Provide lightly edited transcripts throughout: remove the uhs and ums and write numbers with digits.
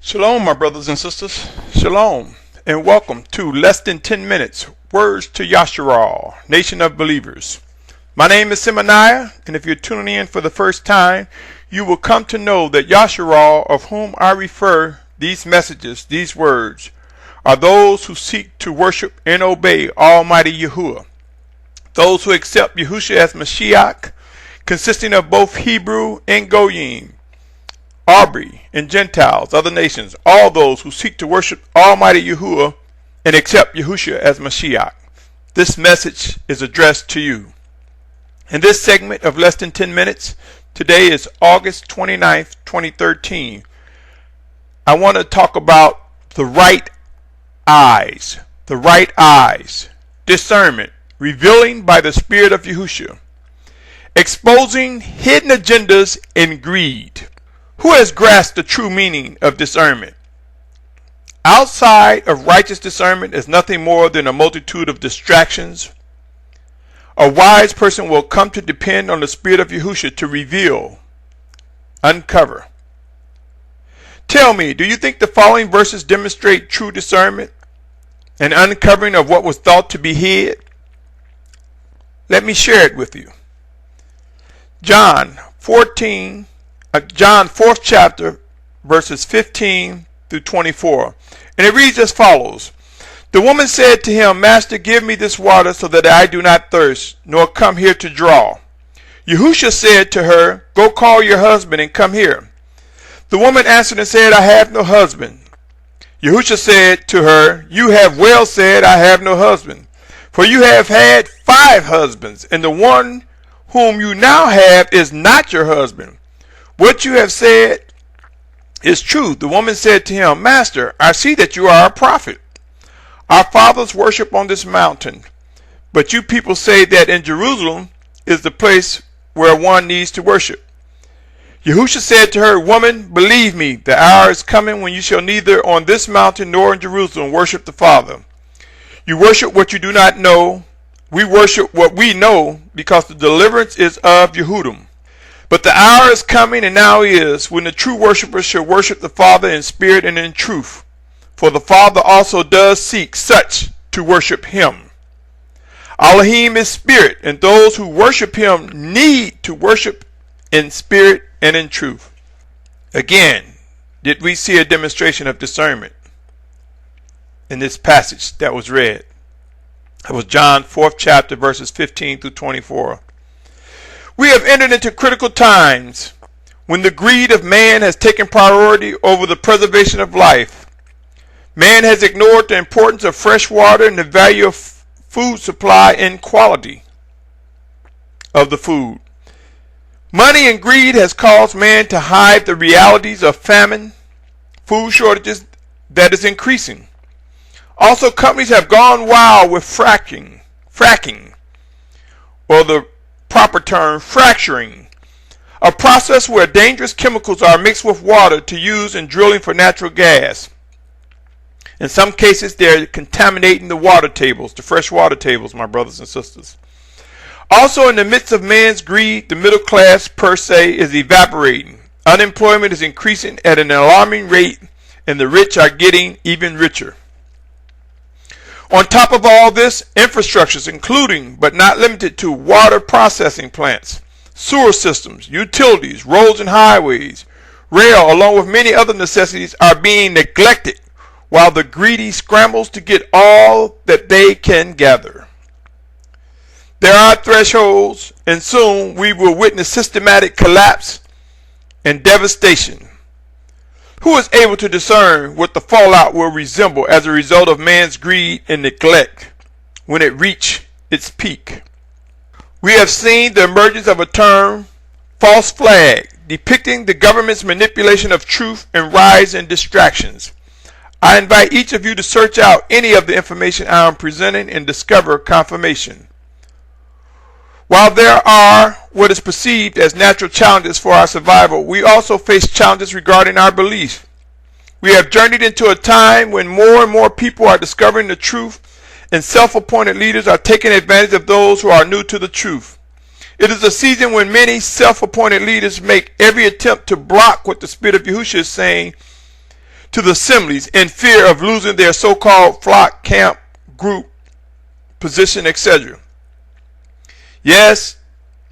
Shalom, my brothers and sisters. Shalom, and welcome to Less Than 10 Minutes, Words to Yashar'al, Nation of Believers. My name is Symmanayah, and if you're tuning in for the first time, you will come to know that Yashar'al, of whom I refer these messages, these words, are those who seek to worship and obey Almighty Yahuwah. Those who accept Yahusha as Mashiach, consisting of both Hebrew and Goyim, Aubrey and Gentiles, other nations, all those who seek to worship Almighty Yahuwah and accept Yahusha as Mashiach. This message is addressed to you. In this segment of Less Than 10 Minutes, today is August 29th, 2013. I want to talk about the right eyes. The right eyes. Discernment. Revealing by the Spirit of Yahusha. Exposing hidden agendas and greed. Who has grasped the true meaning of discernment? Outside of righteous discernment is nothing more than a multitude of distractions. A wise person will come to depend on the Spirit of Yahusha to reveal, uncover. Tell me, do you think the following verses demonstrate true discernment and uncovering of what was thought to be hid? Let me share it with you. John 4th chapter, verses 15 through 24. And it reads as follows. The woman said to him, Master, give me this water so that I do not thirst, nor come here to draw. Yahusha said to her, Go call your husband and come here. The woman answered and said, I have no husband. Yahusha said to her, You have well said, I have no husband. For you have had 5 husbands, and the one whom you now have is not your husband. What you have said is true. The woman said to him, Master, I see that you are a prophet. Our fathers worship on this mountain, but you people say that in Jerusalem is the place where one needs to worship. Yahusha said to her, Woman, believe me, the hour is coming when you shall neither on this mountain nor in Jerusalem worship the Father. You worship what you do not know. We worship what we know, because the deliverance is of Yehudam. But the hour is coming, and now is, when the true worshipers shall worship the Father in spirit and in truth. For the Father also does seek such to worship him. Elohim is spirit, and those who worship him need to worship in spirit and in truth. Again, did we see a demonstration of discernment in this passage that was read? That was John 4th chapter, verses 15 through 24. We have entered into critical times when the greed of man has taken priority over the preservation of life. Man has ignored the importance of fresh water and the value of food supply and quality of the food. Money and greed has caused man to hide the realities of famine, food shortages that is increasing. Also, companies have gone wild with fracking, or the proper term, fracturing, a process where dangerous chemicals are mixed with water to use in drilling for natural gas. In some cases, they're contaminating the water tables, the fresh water tables, my brothers and sisters. Also, in the midst of man's greed, the middle class per se is evaporating. Unemployment is increasing at an alarming rate, and the rich are getting even richer. On top of all this, infrastructures, including but not limited to water processing plants, sewer systems, utilities, roads and highways, rail, along with many other necessities, are being neglected while the greedy scrambles to get all that they can gather. There are thresholds, and soon we will witness systematic collapse and devastation. Who is able to discern what the fallout will resemble as a result of man's greed and neglect when it reaches its peak? We have seen the emergence of a term, false flag, depicting the government's manipulation of truth and rise in distractions. I invite each of you to search out any of the information I am presenting and discover confirmation. While there are what is perceived as natural challenges for our survival, we also face challenges regarding our belief. We have journeyed into a time when more and more people are discovering the truth, and self-appointed leaders are taking advantage of those who are new to the truth. It is a season when many self-appointed leaders make every attempt to block what the Spirit of Yahusha is saying to the assemblies in fear of losing their so-called flock, camp, group, position, etc. Yes,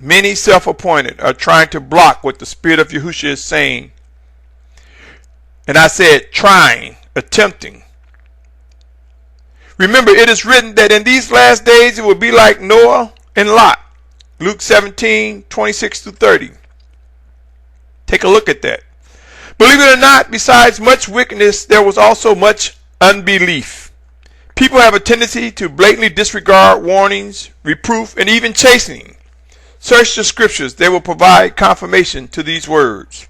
many self-appointed are trying to block what the Spirit of Yahusha is saying. And I said trying, attempting. Remember, it is written that in these last days it will be like Noah and Lot. Luke 17:26-30. Take a look at that. Believe it or not, besides much wickedness, there was also much unbelief. People have a tendency to blatantly disregard warnings, reproof, and even chastening. Search the scriptures. They will provide confirmation to these words.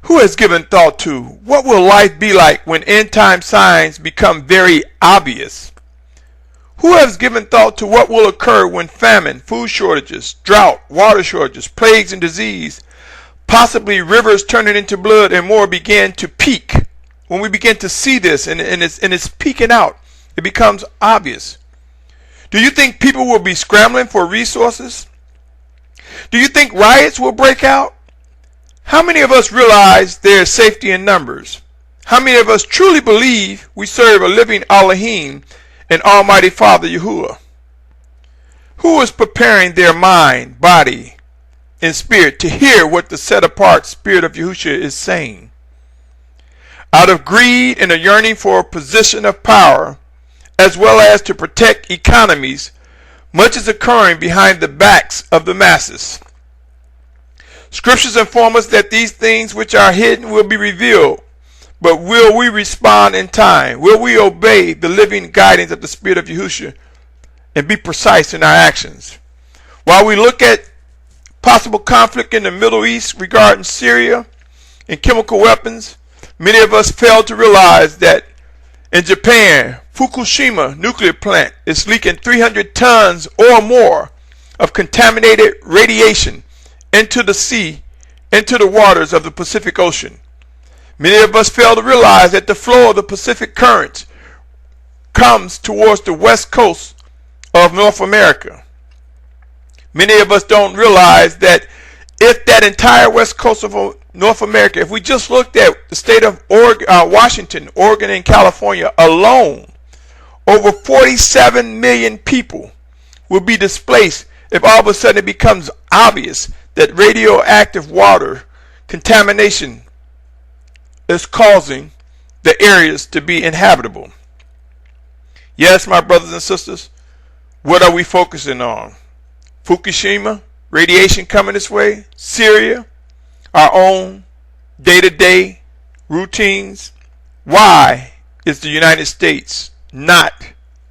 Who has given thought to what will life be like when end time signs become very obvious? Who has given thought to what will occur when famine, food shortages, drought, water shortages, plagues, and disease, possibly rivers turning into blood and more, begin to peak? When we begin to see this and it's peaking out, it becomes obvious. Do you think people will be scrambling for resources? Do you think riots will break out? How many of us realize there is safety in numbers? How many of us truly believe we serve a living Elohim and Almighty Father Yahuwah? Who is preparing their mind, body, and spirit to hear what the set-apart Spirit of Yahusha is saying? Out of greed and a yearning for a position of power, as well as to protect economies, much is occurring behind the backs of the masses. Scriptures inform us that these things which are hidden will be revealed. But will we respond in time? Will we obey the living guidance of the Spirit of Yahusha and be precise in our actions? While we look at possible conflict in the Middle East regarding Syria and chemical weapons, many of us fail to realize that in Japan, Fukushima nuclear plant is leaking 300 tons or more of contaminated radiation into the sea, into the waters of the Pacific Ocean. Many of us fail to realize that the flow of the Pacific currents comes towards the west coast of North America. Many of us don't realize that if that entire west coast of North America, if we just looked at the state of Washington, Oregon, and California alone, over 47 million people will be displaced if all of a sudden it becomes obvious that radioactive water contamination is causing the areas to be inhabitable. Yes, my brothers and sisters, what are we focusing on? Fukushima, radiation coming this way, Syria, our own day-to-day routines. Why is the United States not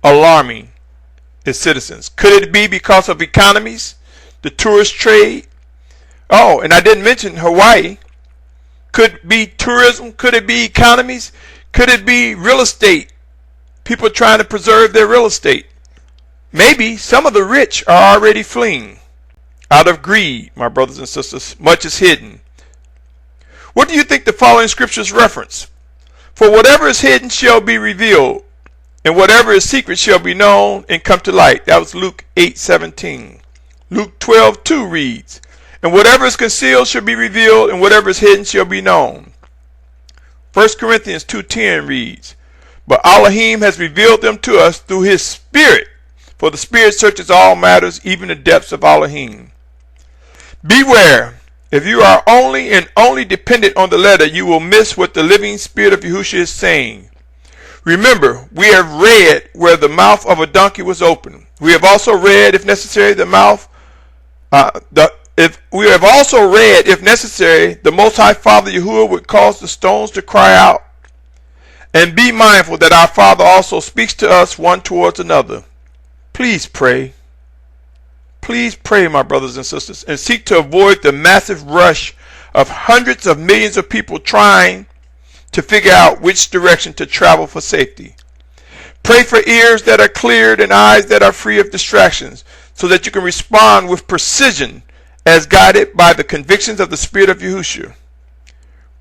alarming its citizens? Could it be because of economies, the tourist trade? Oh, and I didn't mention Hawaii. Could it be tourism? Could it be economies? Could it be real estate? People trying to preserve their real estate. Maybe some of the rich are already fleeing out of greed, my brothers and sisters. Much is hidden. What do you think the following scriptures reference? For whatever is hidden shall be revealed, and whatever is secret shall be known and come to light. That was Luke 8:17. Luke 12:2 reads, and whatever is concealed shall be revealed, and whatever is hidden shall be known. 1 Corinthians 2:10 reads, but Elohim has revealed them to us through his Spirit, for the Spirit searches all matters, even the depths of Elohim. Beware, if you are only dependent on the letter, you will miss what the living Spirit of Yahusha is saying. Remember, we have read where the mouth of a donkey was open. We have also read, if necessary, the Most High Father Yahuwah would cause the stones to cry out. And be mindful that our Father also speaks to us one towards another. Please pray. Please pray, my brothers and sisters, and seek to avoid the massive rush of hundreds of millions of people trying to figure out which direction to travel for safety. Pray for ears that are cleared and eyes that are free of distractions, so that you can respond with precision as guided by the convictions of the Spirit of Yahusha.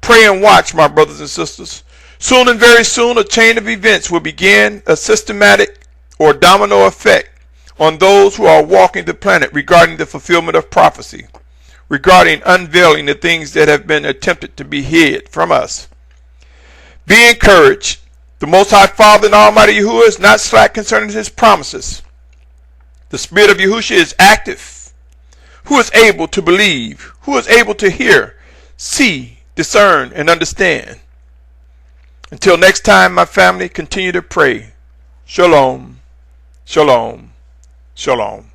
Pray and watch, my brothers and sisters. Soon and very soon, a chain of events will begin, a systematic or domino effect on those who are walking the planet regarding the fulfillment of prophecy, regarding unveiling the things that have been attempted to be hid from us. Be encouraged. The Most High Father and Almighty Yahuwah is not slack concerning his promises. The Spirit of Yahusha is active. Who is able to believe? Who is able to hear, see, discern, and understand? Until next time, my family, continue to pray. Shalom, shalom, shalom.